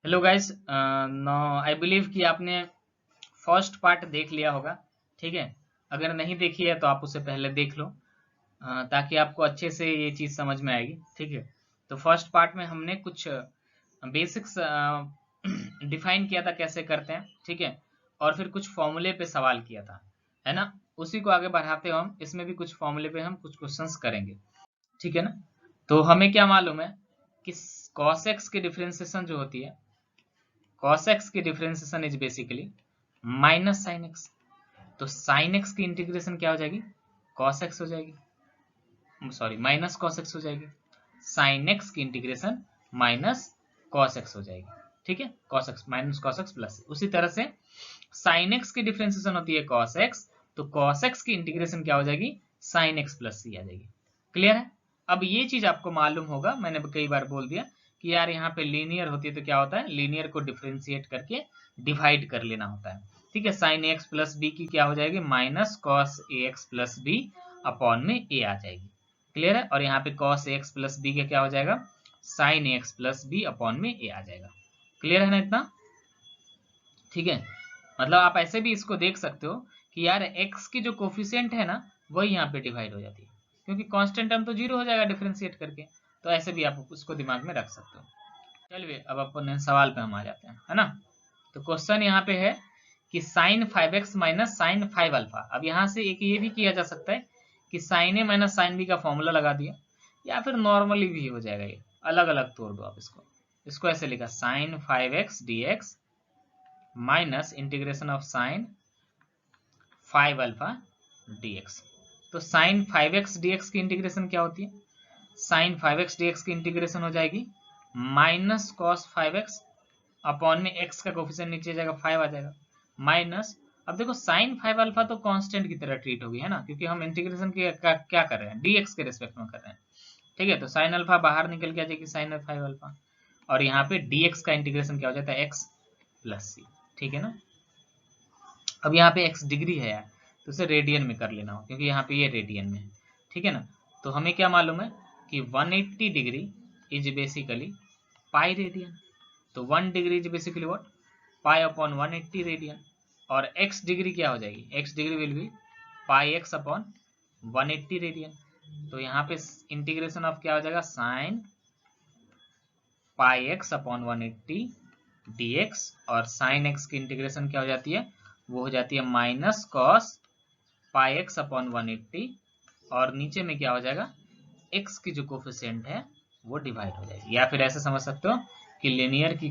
Hello guys, no I believe कि आपने first part देख लिया होगा। ठीक है, अगर नहीं देखी है तो आप उसे पहले देख लो, ताकि आपको अच्छे से ये चीज़ समझ में आएगी। ठीक है, तो फर्स्ट पार्ट में हमने कुछ बेसिक्स डिफाइन किया था कैसे करते हैं। ठीक है, और फिर कुछ फॉर्मूले पे सवाल किया था, है ना। उसी को आगे बढ़ाते हो हम, इसमें भी कुछ फॉर्मूले पे हम कुछ क्वेश्चंस करेंगे। ठीक है ना। तो हमें क्या मालूम है कि cos x की डिफरेंशिएशन जो होती है, cos x की differentiation is basically minus sine x। तो साइन x की इंटीग्रेशन क्या हो जाएगी, cos x हो जाएगी, सॉरी माइनस cos x हो जाएगी। साइन x की इंटीग्रेशन माइनस cos x हो जाएगी। ठीक है, cos x minus cos x plus. उसी तरह से साइन x की डिफरेंशिएशन होती है cos x, तो cos x की इंटीग्रेशन क्या हो जाएगी, साइन x प्लस c आ जाएगी। क्लियर है। अब ये चीज आपको मालूम होगा, मैंने कई बार बोल दिया कि यार यहाँ पे लीनियर होती है तो क्या होता है, लीनियर को डिफरेंशिएट करके डिवाइड कर लेना होता है। ठीक है, साइन एक्स प्लस बी की क्या हो जाएगी, minus cos a x plus b upon में ए आ जाएगी। क्लियर है। और यहाँ पे cos a x plus b का क्या हो जाएगा, sine x plus b upon में ए आ जाएगा। क्लियर है ना इतना। ठीक है, मतलब आप ऐसे भी इसको देख सकते हो कि यार x की जो कोफिशिएंट है ना, वही यहाँ पे डिवाइड हो जाती है, क्योंकि कांस्टेंट टर्म तो जीरो हो जाएगा डिफरेंशिएट करके। तो ऐसे भी आप उसको दिमाग में रख सकते हो। चलिए अब अपन सवाल पे हम आ जाते हैं, है ना। तो क्वेश्चन यहाँ पे है कि sign 5x minus sign 5 alpha. अब यहाँ से एक ये भी किया जा सकता है कि साइन ए माइनस साइन बी का फॉर्मूला लगा दिया, या फिर नॉर्मली भी हो जाएगा। ये अलग अलग तोड़ दो आप इसको। इसको ऐसे लिखा, sine 5x dx minus integration of sine 5 alpha dx। तो साइन 5x dx की इंटीग्रेशन क्या होती है, साइन 5x dx की इंटीग्रेशन हो जाएगी माइनस कॉस 5x अपॉन में x का कोफिशिएंट नीचे जाएगा 5 आ जाएगा, माइनस। अब देखो साइन 5 अल्फा तो कांस्टेंट की तरह ट्रीट होगी, है ना, क्योंकि हम इंटीग्रेशन क्या कर रहे हैं, dx के रिस्पेक्ट में कर रहे हैं। ठीक है, तो साइन अल्फा बाहर निकल के आ जाएगी साइन 5 अल्फा, और यहाँ पे dx का इंटीग्रेशन क्या हो जाता है, x प्लस सी। ठीक है ना। अब यहाँ पे x डिग्री है यार, तो उसे रेडियन में कर लेना हो, क्योंकि यहाँ पे ये रेडियन में है। ठीक है ना। तो हमें क्या मालूम है कि 180 degree is basically pi radian. तो 1 degree is basically what, pi upon 180 radian. और x डिग्री क्या हो जाएगी, x degree will be pi x upon 180 radian. तो यहाँ पे इंटीग्रेशन ऑफ क्या हो जाएगा, sine pi x upon 180 dx, और साइन x की इंटीग्रेशन क्या हो जाती है, वो हो जाती है minus cos pi x upon 180, और नीचे में क्या हो जाएगा, x की जो कोफिशिएंट है वो डिवाइड हो जाएगी, या फिर ऐसे समझ सकते हो कि लिनियर की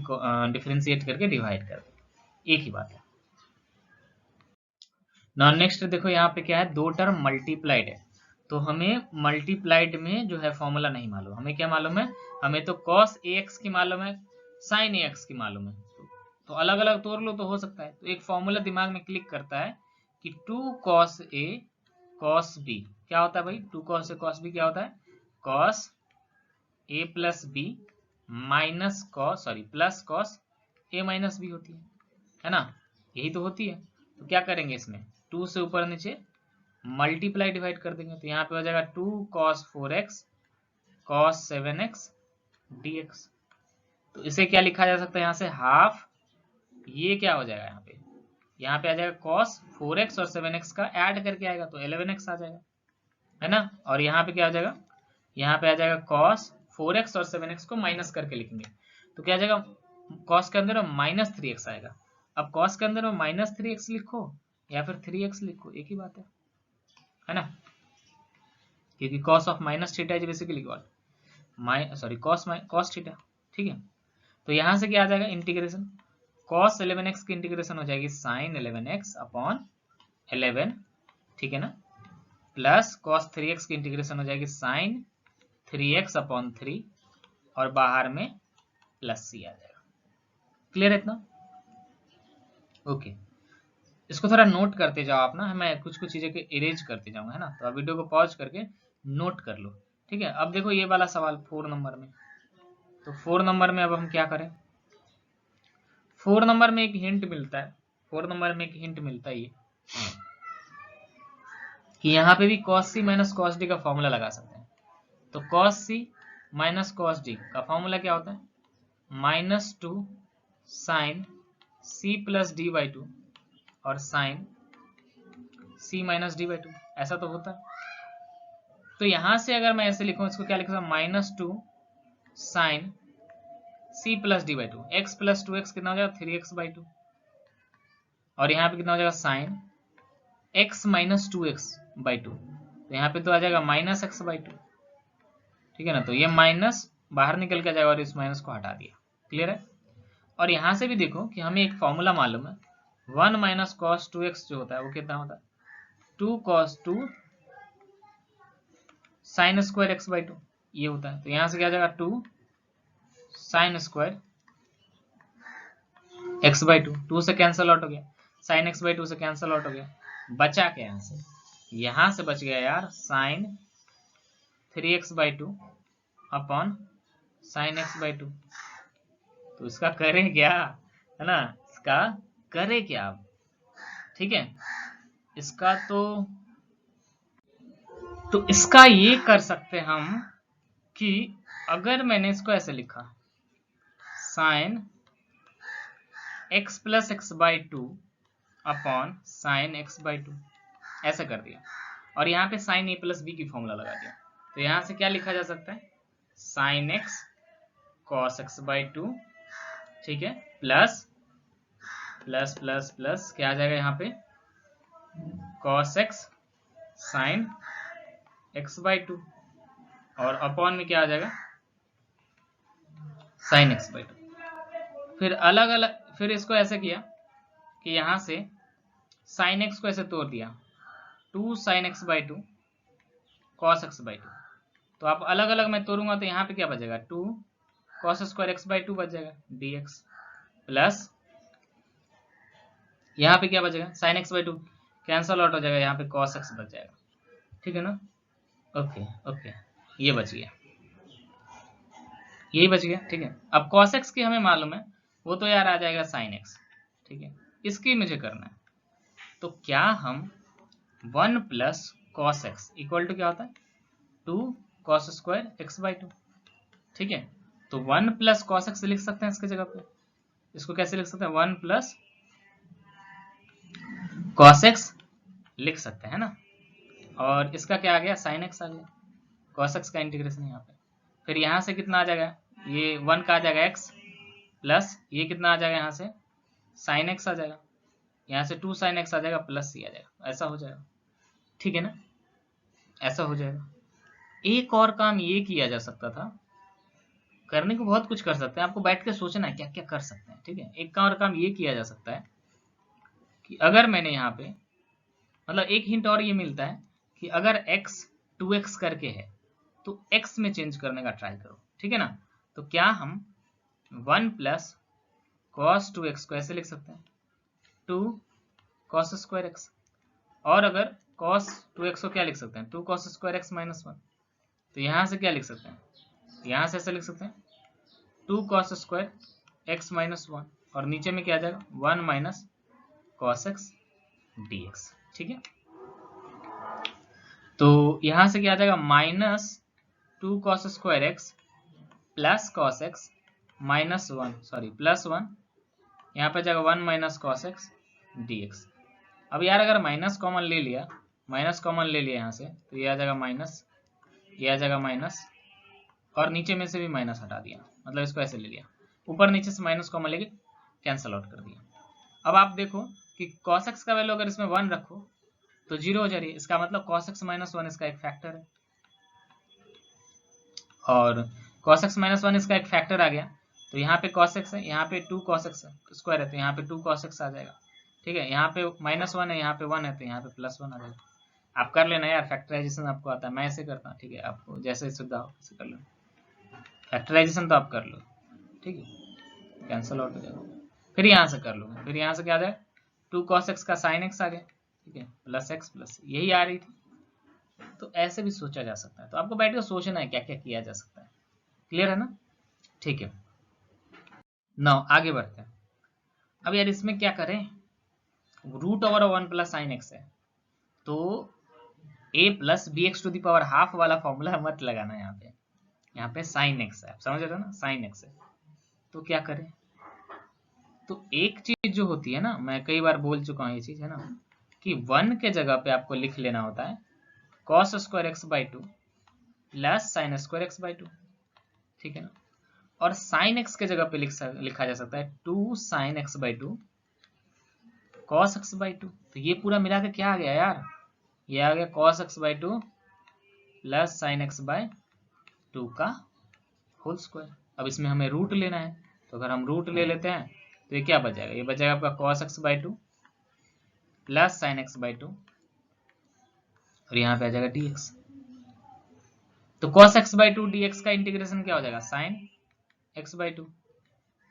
डिफरेंशिएट करके डिवाइड कर दे, एक ही बात है। ना नेक्स्ट देखो यहाँ पे क्या है, दो टर्म मल्टीप्लाइड है। तो हमें मल्टीप्लाइड में जो है फॉर्मूला नहीं मालूम, हमें क्या मालूम है, हमें तो cos ax की मालूम है, sin ax की मालूम है। तो अलग अलग तोड़ लो तो हो सकता है। तो एक फॉर्मूला दिमाग में क्लिक करता है कि 2 cos a cos b क्या होता है भाई, 2 cos a cos b क्या होता है, cos a plus b minus cos sorry plus cos a minus b होती है ना, यही तो होती है। तो क्या करेंगे, इसमें 2 से ऊपर नीचे मल्टीप्लाई डिवाइड कर देंगे, तो यहाँ पे हो जाएगा 2 cos 4x cos 7x dx। तो इसे क्या लिखा जा सकता है, यहाँ से हाफ, ये क्या हो जाएगा यहाँ पे आ जाएगा cos 4x और 7x का ऐड करके आएगा तो 11x आ जाएगा, है ना। और यहाँ पे क्या हो जाएगा, यहाँ पे आ जाएगा cos 4x और 7x को माइनस करके लिखेंगे, तो क्या आ जाएगा, cos के अंदर माइनस 3x आएगा। अब cos के अंदर माइनस 3x लिखो या फिर 3x लिखो, एक ही बात है ना, क्योंकि cos of minus theta is basically what, sorry cos theta. ठीक है, तो यहाँ से क्या आ जाएगा, इंटीग्रेशन cos 11x की इंटीग्रेशन हो जाएगी sin 11x अपॉन 11। ठीक है ना, प्लस cos 3x की इंटीग्रेशन हो जाएगी sin 3x अपॉन 3, और बाहर में प्लस सी आ जाएगा। क्लियर है इतना, ओके। इसको थोड़ा नोट करते जाओ आप ना, मैं कुछ कुछ चीजें के इरेज करते जाऊंगा, है ना। तो आप वीडियो को पॉज करके नोट कर लो। ठीक है, अब देखो ये वाला सवाल 4 नंबर में। तो 4 नंबर में अब हम क्या करें, 4 नंबर में एक हिंट मिलता है, 4 नंबर में एक हिंट मिलता है ये कि यहाँ पे भी cos c minus cos d का फॉर्मूला लगा सकते हैं। तो cos c minus cos d का फॉर्मूला क्या होता है, -2 sine c plus d by two और sine c minus d by two, ऐसा तो होता है। तो यहां से अगर मैं ऐसे लिखूं, इसको क्या लिखूंगा, -2 sine c plus d by two, x plus 2x कितना हो जाएगा, 3x बाई टू, और यहाँ पे कितना हो जाएगा, sine x minus 2x by two, तो यहाँ पे तो आ जाएगा -x बाई टू, ठीक है ना। तो ये माइनस बाहर निकल के जाएगा और इस माइनस को हटा दिया, क्लियर है। और यहां से भी देखो कि हमें एक फॉर्मूला मालूम है, 1 माइनस कॉस 2x जो होता है वो कितना होता है, 2 cos 2 sine square x by to, ये होता है। तो यहां से क्या आ जाएगा, 2 sine square x by two, 2 से कैंसिल आउट हो गया, साइन एक्स बाई टू से कैंसिल आउट हो गया, बचा क्या यहां से बच गया यार sine 3x by two upon sine x by two. तो इसका करें क्या, है ना, इसका करें क्या अब, ठीक है। इसका तो इसका ये कर सकते हम कि अगर मैंने इसको ऐसे लिखा, sine x plus x by two upon sine x by two, ऐसा कर दिया, और यहाँ पे साइन ए प्लस बी की फॉर्मूला लगा दिया। तो यहाँ से क्या लिखा जा सकता है, sine x cos x by two, ठीक है, प्लस प्लस प्लस प्लस क्या आ जाएगा यहाँ पे, cos x sign x by two, और अपॉन में क्या आ जाएगा, साइन एक्स बाई टू। फिर अलग अलग, फिर इसको ऐसे किया कि यहां से साइन एक्स को ऐसे तोड़ दिया, 2 sign x by to cos x by two. तो आप अलग अलग मैं तोड़ूंगा तो यहाँ पे क्या बचेगा, 2 cos square x by to बच जाएगा dx, प्लस यहाँ पे क्या बचेगा, sign x by two cancel out हो जाएगा, यहाँ पे कॉस एक्स बच जाएगा, ठीक है ना। ओके ओके, ये बच गया, यही बच गया, ठीक है। अब cos x की हमें मालूम है, वो तो यार आ जाएगा sin x, ठीक है। इसकी मुझे करना है, तो क्या हम 1 plus cos x equal to क्या होता है, 2 cos square x by two, ठीक है। तो 1 प्लस कॉस एक्स लिख सकते हैं इसके जगह पे, इसको कैसे लिख सकते हैं, 1 प्लस कॉस एक्स लिख सकते हैं ना, और इसका क्या आ गया, साइन एक्स आ गया, कॉस एक्स का इंटीग्रेशन यहाँ पे। फिर यहाँ से कितना आ जाएगा, ये 1 का आ जाएगा x, प्लस ये कितना आ जाएगा यहाँ से साइन एक्स आ जाएगा, यहाँ से 2 साइन एक्स आ जाएगा, प्लस सी आ जाएगा, ऐसा हो जाएगा, ठीक है ना, ऐसा हो जाएगा। एक और काम ये किया जा सकता था, करने को बहुत कुछ कर सकते हैं, आपको बैठ के सोचना है क्या क्या कर सकते हैं, ठीक है। एक और काम ये किया जा सकता है कि अगर मैंने यहाँ पे, मतलब एक हिंट और ये मिलता है कि अगर x 2x करके है तो x में चेंज करने का ट्राई करो, ठीक है ना। तो क्या हम 1 प्लस कॉस 2x को ऐसे लिख सकते हैं, 2 कॉस स्क्वायर एक्स, और अगर कॉस 2x को क्या लिख सकते हैं, 2 कॉस स्क्वायर एक्स माइनस 1। तो यहाँ से क्या लिख सकते हैं, यहाँ से ऐसे लिख सकते हैं 2 कॉस स्क्वायर एक्स माइनस 1, और नीचे में क्या आ जाएगा 1 माइनस कॉस एक्स dx, ठीक है। तो यहाँ से क्या आ जाएगा, -2 cos square x plus cos x minus 1, sorry plus 1, यहाँ पे जाएगा 1 माइनस कॉस एक्स dx। अब यार अगर माइनस कॉमन ले लिया, माइनस कॉमन ले लिया यहाँ से, तो ये आ जाएगा माइनस, ये आ जाएगा माइनस, और नीचे में से भी माइनस हटा दिया, मतलब इसको ऐसे ले लिया, ऊपर नीचे से माइनस कॉमन लेके कैंसल आउट कर दिया। अब आप देखो कि cos x का वैल्यू अगर इसमें 1 रखो तो 0 हो जा रही है, इसका मतलब cos x माइनस 1 इसका एक फैक्टर है, और cos x माइनस 1 इसका एक फैक्टर आ गया, तो यहाँ पे cos x है, यहाँ पे 2 cos x स्क्वायर है, तो यहाँ पे 2 cos x आ जाएगा, ठीक है। यहाँ पे -1 है, यहाँ पे 1 है, तो यहाँ पे +1 आ जाएगा। आप कर लेना यार, फैक्टराइजेशन आपको आता है, मैं ऐसे करता हूँ, ठीक है। आपको जैसे सुविधा हो वैसे कर लो, फैक्टराइजेशन तो आप कर लो, ठीक है, कैंसिल आउट हो जाएगा। फिर यहाँ से कर लो, फिर यहाँ से क्या आ जाए, 2 cos x का sin x आ गया, ठीक है, प्लस x प्लस यही आ रही थी। तो ऐसे भी सोचा जा सकता है, तो आपको बैठ कर सोचना है क्या क्या किया जा सकता है, क्लियर है ना, ठीक है। नाउ आगे बढ़ते हैं। अब यार इसमें क्या करें, root over 1 plus sine x है, तो a plus b x to the power half वाला फॉर्मूला मत लगाना, यहाँ पे साइन एक्स है, आप समझ रहे हो ना, साइन एक्स है, तो क्या करें, तो एक चीज जो होती है ना, मैं कई बार बोल चुका हूँ ये चीज, है ना, कि 1 के जगह पे आपको लिख लेना होता है cos square x by two plus sign square x by two, ठीक है ना। और साइन एक्स के जगह पे लिखा जा सकता है 2 sign x by to cos x by two. तो ये पूरा मिला के क्या आ गया यार, ये आ गया cos x by two plus sine x by to का होल स्क्वायर। अब इसमें हमें रूट लेना है, तो अगर हम रूट ले लेते हैं तो ये क्या बच जाएगा, ये बच जाएगा आपका cos x by two plus sine x by two, और यहाँ पे आ जाएगा dx। तो cos x by to D का इंटीग्रेशन क्या हो जाएगा, साइन एक्स बाई टू।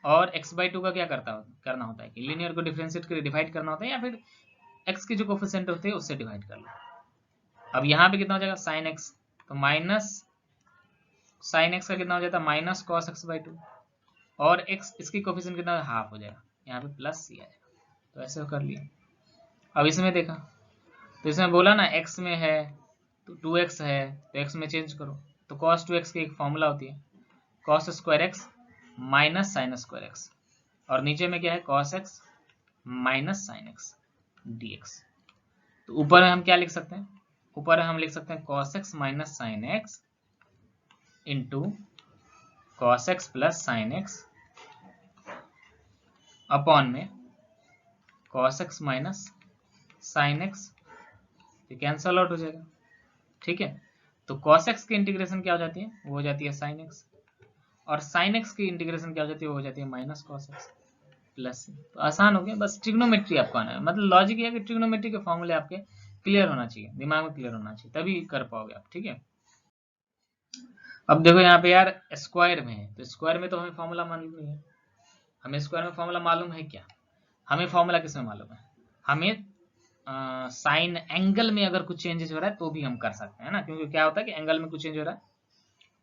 और x बाई टू का क्या करना होता है कि लीनियर को डिफरेंशिएट करके डिवाइड करना होता है, या फिर x के जो कोफिशिएंट होते हैं उससे डिवाइड कर लो। अब यहाँ पे कितना हो जाएगा साइन x, तो माइनस साइन x का कितना हो जाता है minus cos x by two, और x इसकी कोफिशिएंट कितना हाफ हो जाएगा, यहाँ पे प्लस सी आ जाएगा। तो ऐसे कर लिया। अब इसमें देखा तो इसमें बोला ना x में है तो 2x है, तो x में चेंज करो। तो cos 2x की एक फॉर्मूला होती है cos square x minus sine square x, और नीचे में क्या है cos x minus sine x dx। तो ऊपर हम क्या लिख सकते हैं, ऊपर हम लिख सकते हैं cos x minus sine x into cos x plus sine x upon में cos x minus sine x, ये कैंसल आउट हो जाएगा, ठीक है। तो cos x की इंटीग्रेशन क्या हो जाती है, वो हो जाती है साइन एक्स, और साइन एक्स की इंटीग्रेशन क्या हो जाती है, वो हो जाती है माइनस cos x प्लस। तो आसान हो गया, बस ट्रिग्नोमेट्री आपको आना है, मतलब लॉजिक ये है कि ट्रिग्नोमेट्री के फॉर्मूले आपके क्लियर होना चाहिए, दिमाग में क्लियर होना चाहिए, तभी कर पाओगे आप, ठीक है। अब देखो यहाँ पे यार स्क्वायर में है, तो स्क्वायर में तो हमें फॉर्मूला मालूम नहीं है। हमें स्क्वायर में फॉर्मूला मालूम है क्या, हमें फॉर्मूला किसमें मालूम है, हमें साइन एंगल में अगर कुछ चेंजेस हो रहा है तो भी हम कर सकते हैं ना, क्योंकि क्या होता है कि एंगल में कुछ चेंज हो रहा है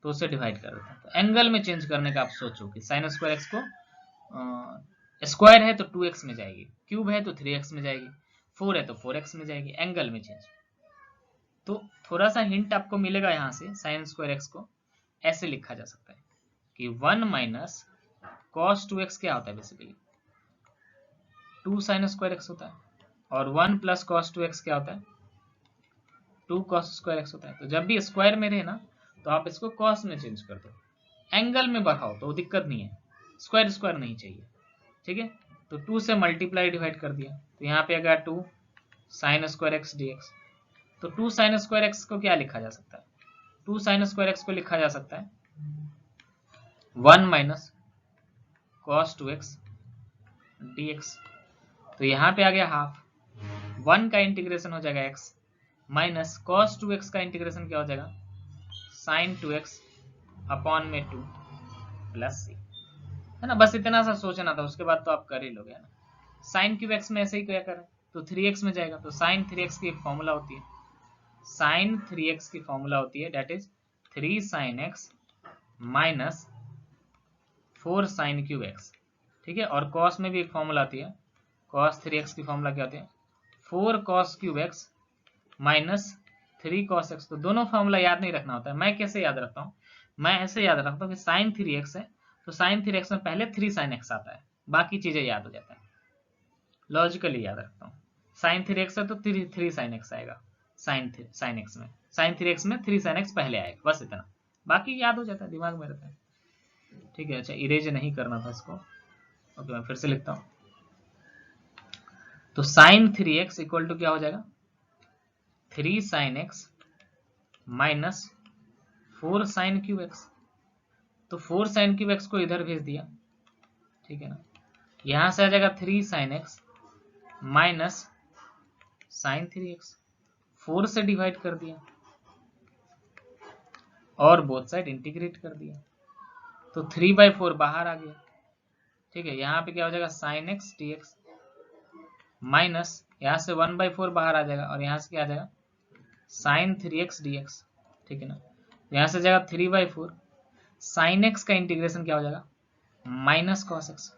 तो उससे डिवाइड कर देते हैं। तो एंगल में चेंज करने का आप सोचो कि साइन स्क्वायर एक्स को स्क्वायर है तो 2x में जाएगी, क्यूब है तो 3x में जाएगी, 4 है तो 4x में जाएगी, एंगल में चेंज। तो थोड़ा सा हिंट आपको मिलेगा यहाँ से, साइन स्क्वायर एक्स को ऐसे लिखा जा सकता है कि 1 माइनस कॉस 2x क्या होता है, बेसिकली 2 साइन स्क्वायर एक्स होता है, और 1 प्लस कॉस 2x क्या होता है 2 कॉस स्क्वायर एक्स होता है। तो जब भी स्क्वायर में रहे ना तो आप इसको कॉस में चेंज कर दो, एंगल में बढ़ाओ तो दिक्कत नहीं है, स्क्वायर स्क्वायर नहीं चाहिए, ठीक है। तो 2 से मल्टीप्लाई डिवाइड कर दिया, तो यहाँ पे अगर 2 साइन स्क्वायर एक्स dx, तो 2 साइन स्क्वायर एक्स को क्या लिखा जा सकता है, 2 साइन स्क्वायर एक्स को लिखा जा सकता है 1 माइनस कॉस 2x dx। तो यहाँ पे आ गया हाफ, 1 का इंटीग्रेशन हो जाएगा x माइनस कॉस 2x का इंटीग्रेशन क्या हो जाएगा साइन 2x अपॉन में 2 प्लस सी, है ना। बस इतना सा सोचना था, उसके बाद तो आप कर ही लोगे, है ना। साइन क्यूब एक्स में ऐसे ही क्या करें, तो 3x में जाएगा, तो साइन 3x की एक फॉर्मूला होती है, साइन 3x की फॉर्मूला होती है that is 3 sine x minus 4 sine cube x, ठीक है। और कॉस में भी एक फॉर्मूला आती है, कॉस 3x की फॉर्मूला क्या होती है 4 cos cube x minus 3 cos x. तो दोनों फॉर्मूला याद नहीं रखना होता है, मैं कैसे याद रखता हूँ, मैं ऐसे याद रखता हूँ कि साइन 3x है तो साइन 3x में पहले 3 साइन एक्स आता है, बाकी चीजें याद हो जाता है, लॉजिकली याद रखता हूँ। साइन 3x है तो 3 साइन एक्स आएगा, साइन एक्स में साइन 3x में 3 साइन एक्स पहले आएगा, बस इतना, बाकी याद हो जाता है, दिमाग में रहता है, ठीक है। अच्छा इरेज नहीं करना था इसको, ओके मैं फिर से लिखता हूँ। तो साइन 3x इक्वल टू क्या हो जाएगा 3 sine x minus 4 sine cube x. तो 4 साइन क्यूब एक्स को इधर भेज दिया, ठीक है ना। यहां से आ जाएगा 3 sine x minus sign 3x, 4 से डिवाइड कर दिया और बोथ साइड इंटीग्रेट कर दिया, तो 3/4 बाहर आ गया, ठीक है। यहाँ पे क्या हो जाएगा साइन एक्स dx माइनस यहाँ से 1/4 बाहर आ जाएगा, और यहाँ से क्या आ जाएगा साइन 3x dx, ठीक है ना। यहाँ से जाएगा 3/4, साइन एक्स का इंटीग्रेशन क्या हो जाएगा माइनस कॉस एक्स,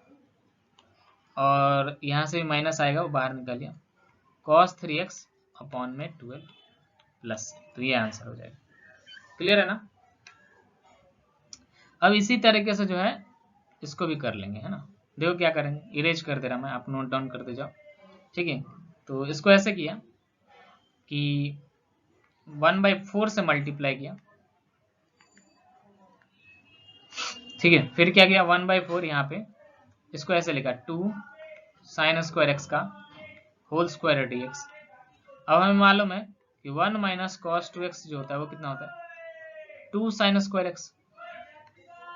और यहाँ से भी माइनस आएगा वो बाहर निकालिए, cos 3x अपॉन में 12 प्लस, तो ये आंसर हो जाएगा, क्लियर है ना। अब इसी तरीके से जो है इसको भी कर लेंगे, है ना। देखो क्या करेंगे, इरेज कर दे रहा मैं, आप नोट डाउन करते जाओ, ठीक है। तो इसको ऐसे किया कि 1/4 से मल्टीप्लाई किया, ठीक है। फिर क्या किया, 1/4 यहाँ पे इसको ऐसे लिखा 2 साइन स्क्वायर एक्स का होल स्क्वायर dx। अब हमें मालूम है कि 1 माइनस कॉस 2x जो होता है वो कितना होता है, 2 साइन स्क्वायर एक्स।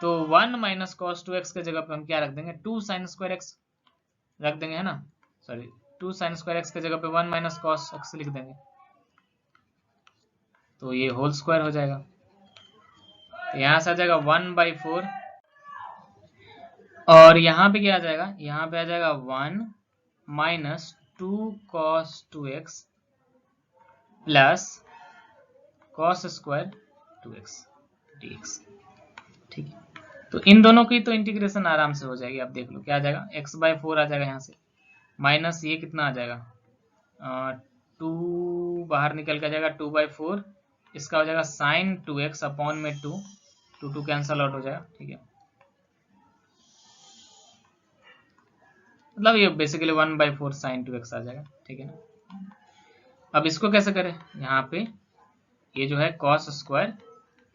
तो 1 माइनस कॉस 2x के जगह पे हम क्या रख देंगे, 2 साइन स्क्वायर एक्स रख देंगे, है ना। सॉरी, 2 साइन स्क्वायर एक्स के जगह पे 1 माइनस कॉस एक्स लिख देंगे, तो ये होल स्क्वायर हो जाएगा। तो यहाँ से आ जाएगा 1/4, और यहाँ पे क्या आ जाएगा, यहाँ पे आ जाएगा 1 minus 2 cos 2x plus cos square 2x dx, ठीक है। तो इन दोनों की तो इंटीग्रेशन आराम से हो जाएगी। आप देख लो क्या आ जाएगा, x/4 आ जाएगा यहाँ से, माइनस ये कितना आ जाएगा, 2 बाहर निकल के आ जाएगा 2/4, इसका हो जाएगा साइन 2x अपॉन में 2 कैंसल आउट हो जाएगा, ठीक है। मतलब ये बेसिकली 1/4 साइन 2x आ जाएगा, ठीक है ना। अब इसको कैसे करें, यहाँ पे ये जो है कॉस स्क्वायर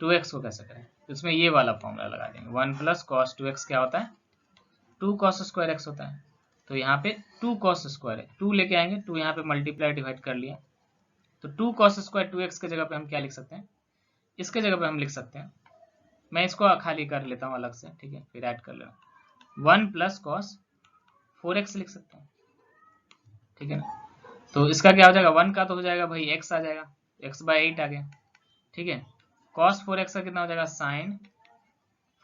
2x को कैसे करें, तो इसमें ये वाला फॉर्मूला लगा देंगे, 1 प्लस कॉस 2x क्या होता है, 2 कॉस स्क्वायर x होता है। तो यहाँ पे 2 कॉस स्क्वायर है, 2 लेके आएंगे, 2 यहाँ पे मल्टीप्लाई डिवाइड कर लिया, तो 2 कॉस स्क्वायर 2x के जगह पे हम क्या लिख सकते हैं, इसके जगह पे हम लिख सकते हैं, मैं इसको खाली कर लेता हूँ अलग से, ठीक है, फिर ऐड कर ले 1 प्लस कॉस 4x लिख सकते हैं, ठीक है ना। तो इसका क्या हो जाएगा, 1 का तो हो जाएगा भाई x आ जाएगा, x/8 आ गया, ठीक है। cos 4x का कितना हो जाएगा, साइन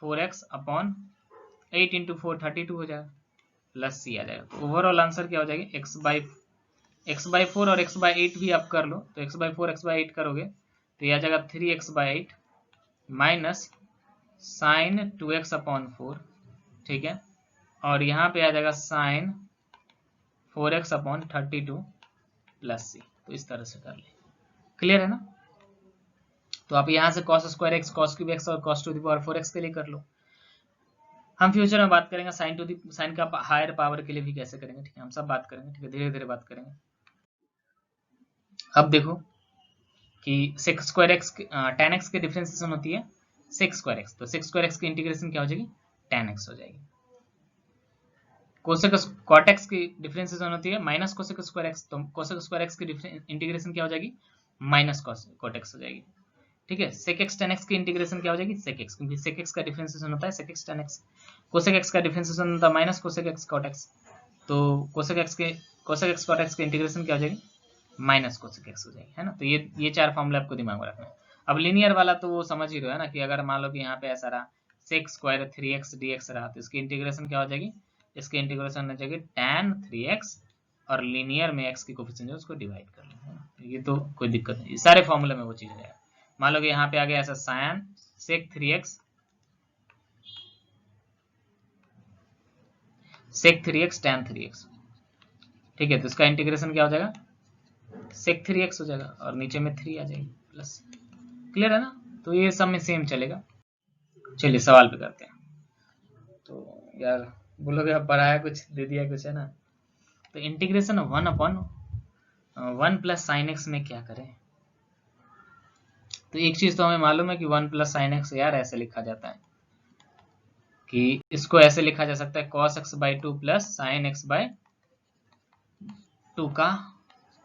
4x अपॉन 8 इंटू 4 32 हो जाएगा, प्लस c आ जाएगा। तो ओवरऑल आंसर क्या हो जाएगी, x/4 और x/8 भी आप कर लो, तो x/4 x/8 करोगे तो यह आ जाएगा 3x/8 minus sign 2x upon 4, ठीक है। और यहाँ पे आ जाएगा sign 4x upon 32 plus c। तो इस तरह से कर ले, क्लियर है ना। तो आप यहाँ से cos square x, cos cube x और cos to the power 4x के लिए कर लो। हम फ्यूचर में बात करेंगे साइन का हायर पावर के लिए भी कैसे करेंगे, ठीक है, हम सब बात करेंगे, ठीक है, धीरे धीरे बात करेंगे। अब देखो कि sec square x tan x की डिफरेंशिएशन होती है सेक स्क्वायर एक्स, तो सेक स्क्वायर एक्स की इंटीग्रेशन क्या हो जाएगी, tan x हो जाएगी। कोसेक कॉट एक्स की डिफरेंशिएशन होती है माइनस कोसेक स्क्वायर एक्स, तो कोसेक स्क्वायर एक्स की इंटीग्रेशन क्या हो जाएगी, माइनस कॉट एक्स हो जाएगी, ठीक है। सेक एक्स tan x की इंटीग्रेशन क्या हो जाएगी, सेक एक्स, क्योंकि सेक एक्स का डिफरेंशिएशन होता है sec x tan x। Cosec x का डिफरेंशिएशन होता है minus cosec x cot x, तो कोसेक एक्स कॉट एक्स की इंटीग्रेशन क्या हो जाएगी, माइनस कोसेक एक्स हो जाएगी, है ना। तो ये 4 फॉर्मूले आपको दिमाग में रखना है। अब लीनियर वाला तो वो समझ ही रहे हो, है ना, कि अगर मान लो कि यहाँ पे ऐसा रहा सेक स्क्वायर 3x dx रहा, तो इसकी इंटीग्रेशन क्या हो जाएगी, इसकी इंटीग्रेशन हो जाएगी tan 3x, और लीनियर में x की कोफिशिएंट है उसको डिवाइड कर लो, ये तो कोई दिक्कत नहीं, सारे फॉर्मूले में वो चीज हो जाएगा। मान लो कि यहाँ पे आ गया ऐसा साइन सेक 3x tan 3x, ठीक है। तो इसका इंटीग्रेशन क्या हो जाएगा, सेक 3x हो जाएगा, और नीचे में 3 आ जाएगी प्लस, क्लियर है ना। तो ये सब में सेम चलेगा। चलिए सवाल पे करते हैं। तो यार बोलोगे अब पढ़ाया कुछ दे दिया कुछ, है ना। तो इंटीग्रेशन 1 प्लस साइन एक्स में क्या करें। तो एक चीज तो हमें मालूम है कि 1 प्लस साइन एक्स यार ऐसे लिखा जाता है, कि इसको ऐसे लिखा जा सकता है cos x/2 plus sign x/2 का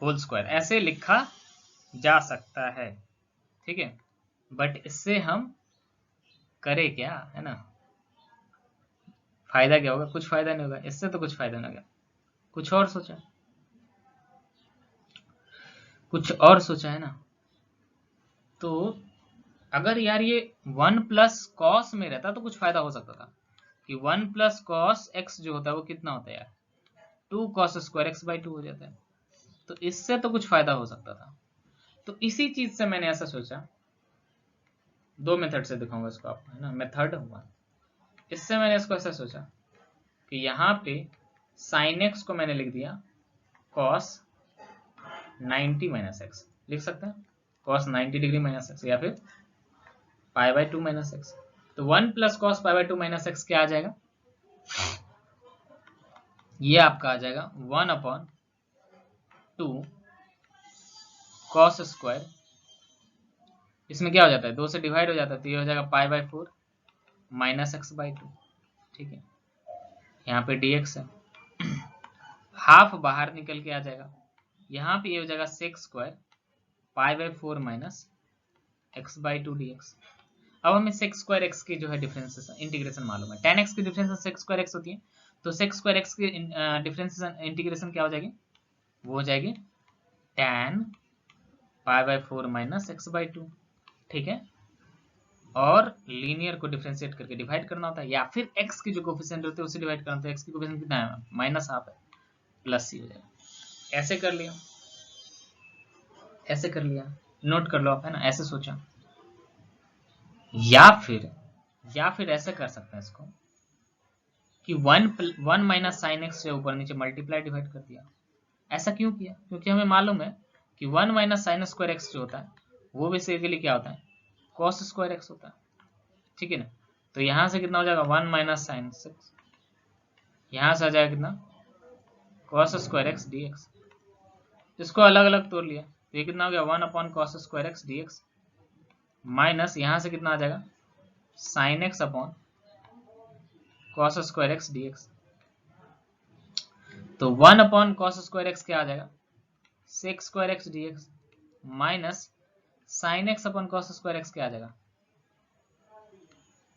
होल स्क्वायर, ऐसे लिखा जा सकता है, ठीक है। बट इससे हम करें क्या, है ना, फायदा क्या होगा, कुछ फायदा नहीं होगा इससे, तो कुछ फायदा नहीं होगा। कुछ और सोचा, है ना। तो अगर यार ये 1 प्लस कॉस में रहता तो कुछ फायदा हो सकता था, कि 1 प्लस कॉस एक्स जो होता है वो कितना होता है यार, 2 कॉस स्क्वायर x/2 हो जाता है। तो इससे तो कुछ फायदा हो सकता था। तो इसी चीज से मैंने ऐसा सोचा, 2 मेथड से दिखाऊंगा इसको आपको, है ना, मेथड 1। इससे मैंने इसको ऐसा सोचा कि यहाँ पे साइन एक्स को मैंने लिख दिया cos 90 माइनस एक्स, लिख सकते हैं cos 90 डिग्री माइनस एक्स, या फिर π/2 माइनस एक्स। तो 1 प्लस cos π/2 माइनस एक्स क्या आ जाएगा, ये आपका आ जाएगा 1/2 कॉस स्क्वायर, इसमें क्या हो जाता है 2 से डिवाइड हो जाता है तो ये हो जाएगा π/4 माइनस x/2। ठीक है, यहाँ पे dx है, हाफ बाहर निकल के आ जाएगा, यहाँ पे ये हो जाएगा sec square π/4 minus x/2 dx। अब हमें सेक स्क्वायर एक्स की जो है डिफरेंशिएशन इंटीग्रेशन मालूम है, tan x की डिफरेंशिएशन सेक स्क्वायर एक्स होती है, तो सेक स्क्वायर एक्स की डिफरेंशिएशन इंटीग्रेशन क्या हो जाएगी, वो हो जाएगी tan π/4 माइनस x/2। ठीक है, और लीनियर को डिफरेंशिएट करके डिवाइड करना होता है, या फिर x की जो कोफिशिएंट होते हैं उससे डिवाइड करना होता है। x की कोफिशिएंट कितना है, माइनस हाफ है, प्लस सी हो जाएगा। ऐसे कर लिया, ऐसे कर लिया, नोट कर लो आप, है ना, ऐसे सोचा। या फिर ऐसे कर सकते हैं इसको कि 1 माइनस साइन एक्स से ऊपर नीचे मल्टीप्लाई डिवाइड कर दिया। ऐसा क्यों किया, क्योंकि हमें मालूम है कि 1 माइनस साइन स्क्वायर एक्स जो होता है वो बेसिकली क्या होता है, कॉस स्क्वायर एक्स होता है। ठीक है ना, तो यहां से कितना हो जाएगा 1 माइनस साइन एक्स, यहां से आ जाएगा कितना कॉस स्क्वायर एक्स डीएक्स। इसको अलग अलग तोड़ लिया तो ये कितना हो गया 1/cos square x dx, minus यहां से कितना आ जाएगा sine x upon cos square x dx. तो 1/cos स्क्वायर एक्स क्या आ जाएगा sec square x dx, minus sine x upon cos square x क्या आ जाएगा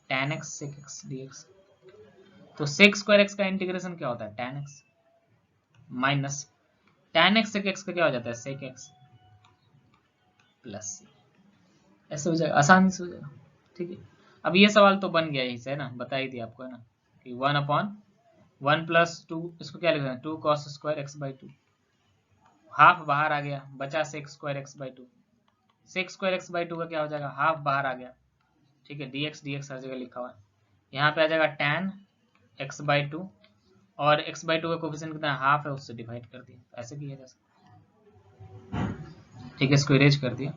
tan x sec x dx। तो sec स्क्वायर x का इंटीग्रेशन क्या होता है tan x, minus tan x sec x का क्या हो जाता है sec x प्लस c। ऐसे हो जाएगा, आसानी से हो जाएगा। ठीक है, अब ये सवाल तो बन गया यही से, है ना, बता ही दिया आपको, है ना, कि 1/1 + 2, इसको क्या लिखना है 2 cos स्क्वायर x/2, हाफ बाहर आ गया, बचा sec square x/2, sec square x/2 का क्या हो जाएगा हाफ बाहर आ गया। ठीक है, dx हर जगह लिखा हुआ है, यहाँ पे आ जाएगा tan x/2 और x/2 का कोफिशिएंट कितना हाफ है, उससे डिवाइड कर दिया, ऐसे किया जा सकता। ठीक है, इसको इरेज कर दिया।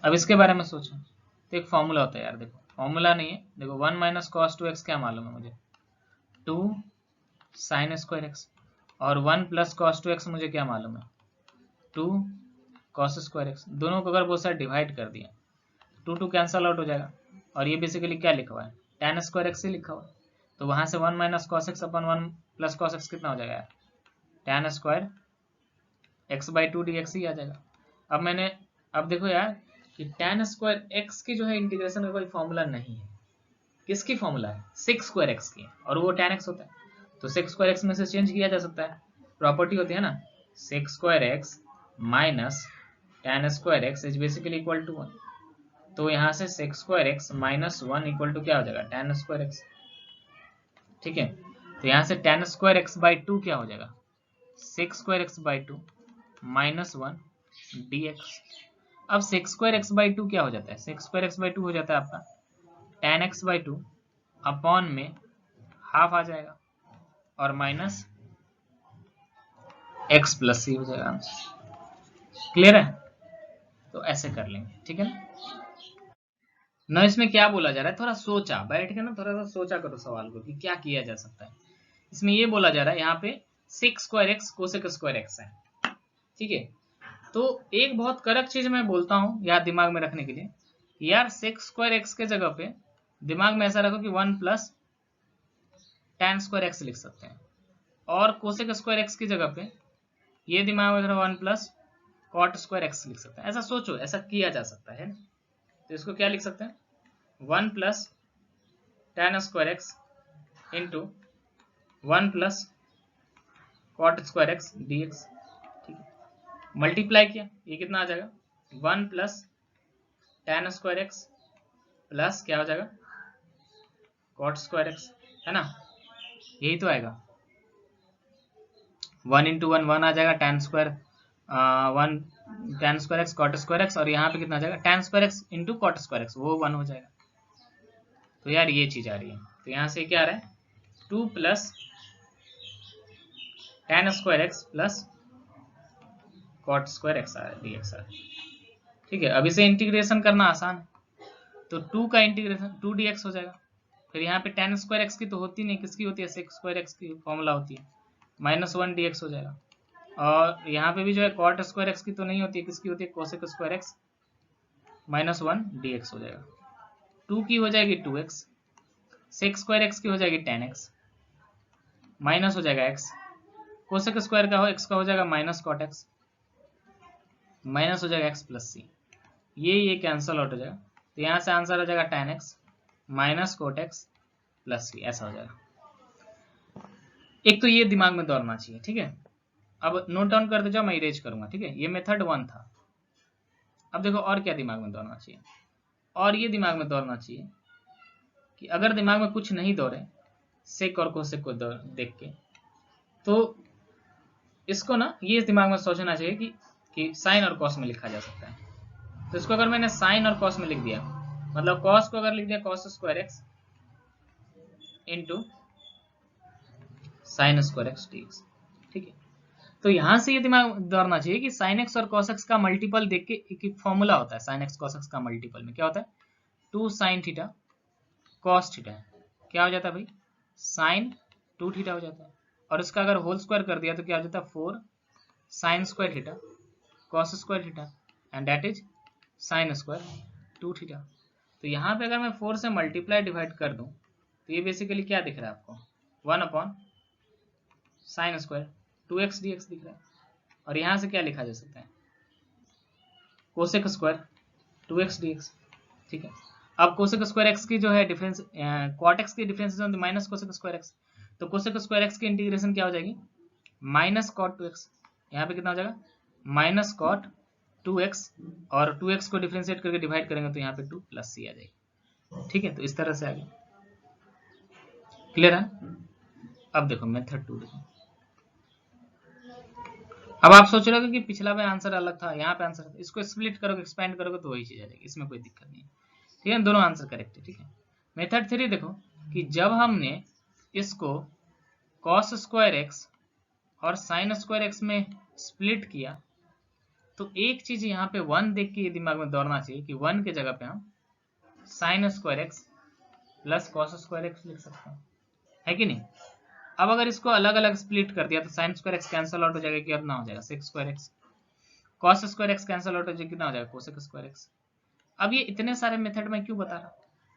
अब इसके बारे में सोचो तो एक फॉर्मूला होता है यार, देखो फॉर्मूला नहीं है, देखो 1 माइनस cos 2x क्या मालूम है मुझे 2 sin स्क्वायर एक्स, और 1 प्लस cos 2x मुझे क्या मालूम है 2 cos स्क्वायर एक्स। दोनों को अगर बहुत सारा डिवाइड कर दिया 2 कैंसल आउट हो जाएगा, और ये बेसिकली क्या लिखा हुआ है tan स्क्वायर एक्स ही लिखा हुआ है, तो वहां से 1 माइनस cos x अपन 1 प्लस cos x कितना हो जाएगा यार tan स्क्वायर x/2 dx ही आ जाएगा। अब देखो यार कि tan स्क्वायर x की जो है इंटीग्रेशन का कोई फॉर्मूला नहीं है, किसकी फॉर्मूला है sec स्क्वायर x की, और वो tan x होता है, तो sec स्क्वायर x में से चेंज किया जा सकता है, प्रॉपर्टी होती है ना sec square x minus tan square x is basically equal to 1, तो यहाँ से sec square x minus 1 equal to क्या हो जाएगा tan स्क्वायर x। ठीक है, तो यहाँ से tan स्क्वायर x/2 क्या हो जाएगा sec square x/2 minus 1 dx। अब sec स्क्वायर x/2 क्या हो जाता है, sec स्क्वायर x/2 हो जाता है आपका tan x/2 अपॉन में हाफ आ जाएगा और माइनस x प्लस सी हो जाएगा आंसर। क्लियर है, तो ऐसे कर लेंगे। ठीक है ना, इसमें क्या बोला जा रहा है, थोड़ा सोचा, बैठ के ना थोड़ा सा सोचा करो सवाल को कि क्या किया जा सकता है। इसमें ये बोला जा रहा है यहाँ पे sec square x cosec square x है। ठीक है, तो एक बहुत कड़क चीज मैं बोलता हूँ यार दिमाग में रखने के लिए, यार sec स्क्वायर x के जगह पे दिमाग में ऐसा रखो कि 1 प्लस tan स्क्वायर x लिख सकते हैं, और कोसेक स्क्वायर x की जगह पे ये दिमाग में रखो 1 प्लस कॉट स्क्वायर x लिख सकते हैं। ऐसा सोचो, ऐसा किया जा सकता है, तो इसको क्या लिख सकते हैं 1 plus tan square x into 1 plus cot square x dx। ठीक है, मल्टीप्लाई किया, ये कितना आ जाएगा 1 plus tan square x plus क्या हो जाएगा कॉट स्क्वायर x, है ना, यही तो आएगा 1 इंटू 1 1 आ जाएगा tan square 1 tan square x cot square x, और यहाँ पे कितना आ जाएगा tan square x into cot square x, वो 1 हो जाएगा। तो यार ये चीज आ रही है, तो यहाँ से क्या आ रहा है 2 plus tan square x plus cot square x dx आ रहा है। ठीक है, अब इसे इंटीग्रेशन करना आसान है, तो 2 का इंटीग्रेशन 2 dx हो जाएगा, फिर यहाँ पे tan स्क्वायर x की तो होती नहीं, किसकी होती है sec स्क्वायर x की फॉर्मूला होती है, -1 dx हो जाएगा। और यहाँ पे भी जो है cot स्क्वायर एक्स की तो नहीं होती है, किसकी होती है, कोसेक स्क्वायर एक्स -1 dx हो जाएगा। 2 की हो जाएगी 2x, सेक स्क्वायर एक्स की हो जाएगी tan x, माइनस हो जाएगा x, कोसेक स्क्वायर का हो x का हो जाएगा माइनस कॉट एक्स, माइनस हो जाएगा x प्लस सी, ये कैंसिल आउट हो जाएगा। तो यहाँ से आंसर हो जाएगा tan x minus cot x plus c, ऐसा हो जाएगा। एक तो ये दिमाग में दौड़ना चाहिए, ठीक है। अब नोट डाउन करते जाओ, मैं इरेज करूंगा, ठीक है। ये मेथड 1 था। अब देखो और क्या दिमाग में दौड़ना चाहिए, और ये दिमाग में दौड़ना चाहिए कि अगर दिमाग में कुछ नहीं दौड़े सेक और कोसेक को देख के, तो इसको ना ये दिमाग में सोचना चाहिए कि साइन और कॉस में लिखा जा सकता है। तो इसको अगर मैंने साइन और कॉस में लिख दिया, मतलब कॉस को अगर लिख दिया cos square x into sine square x dx, ठीक है। तो यहां से ये दिमाग दौड़ना चाहिए कि साइन एक्स और कॉस एक्स का मल्टीपल देख के एक फॉर्मूला होता है। साइन एक्स कॉस एक्स का मल्टीपल में क्या होता है, 2 साइन थीटा कॉस थीटा, क्या हो जाता है भाई, साइन 2 थीटा हो जाता है। और इसका अगर होल स्क्वायर कर दिया तो क्या हो जाता है, 4 sine square theta cos square theta and that is sine square 2 theta. तो यहाँ पे अगर मैं 4 से मल्टीप्लाई डिवाइड कर दूं तो ये बेसिकली क्या दिख रहा है आपको, 1 upon sine square 2x dx दिख रहा है। और यहाँ से क्या लिखा जा सकता है, कोसेक स्क्वायर 2x dx, ठीक है। अब कोसेक स्क्वायर x की जो है डिफरेंस, कॉट x की difference minus cosec square x, तो कोसेक स्क्वायर x की इंटीग्रेशन क्या हो जाएगी, माइनस कॉट 2x, यहाँ पे कितना हो जाएगा माइनस कॉट 2x, और 2x को डिफरेंशिएट करके डिवाइड करेंगे तो यहाँ पे 2 प्लस सी आ जाएगी, ठीक है। तो इस तरह से आ गया, क्लियर है। अब देखो मेथड 2 देखो। अब आप सोच रहे हो कि पिछला में आंसर अलग था, यहाँ पे आंसर, इसको स्प्लिट करोगे एक्सपेंड करोगे तो वही चीज आ जाएगी, इसमें कोई दिक्कत नहीं है, ठीक है। दोनों आंसर करेक्ट है, ठीक है। मेथड 3 देखो कि जब हमने इसको कॉस स्क्वायर एक्स और साइन स्क्वायर एक्स में स्प्लिट किया तो एक चीज यहाँ पे 1 देख के ये दिमाग में दौड़ना चाहिए कि 1 के जगह पे हम sign square x plus cos square x लिख सकते हैं, है कि नहीं। अब अगर इसको अलग अलग स्प्लिट कर दिया तो sine square x cancel out हो जाएगा, कितना हो जाएगा sec square x, cos square x cancel out हो जाएगा, कितना हो जाएगा कोसेक स्क्वायर एक्स। अब ये इतने सारे मेथड में क्यों बता रहा,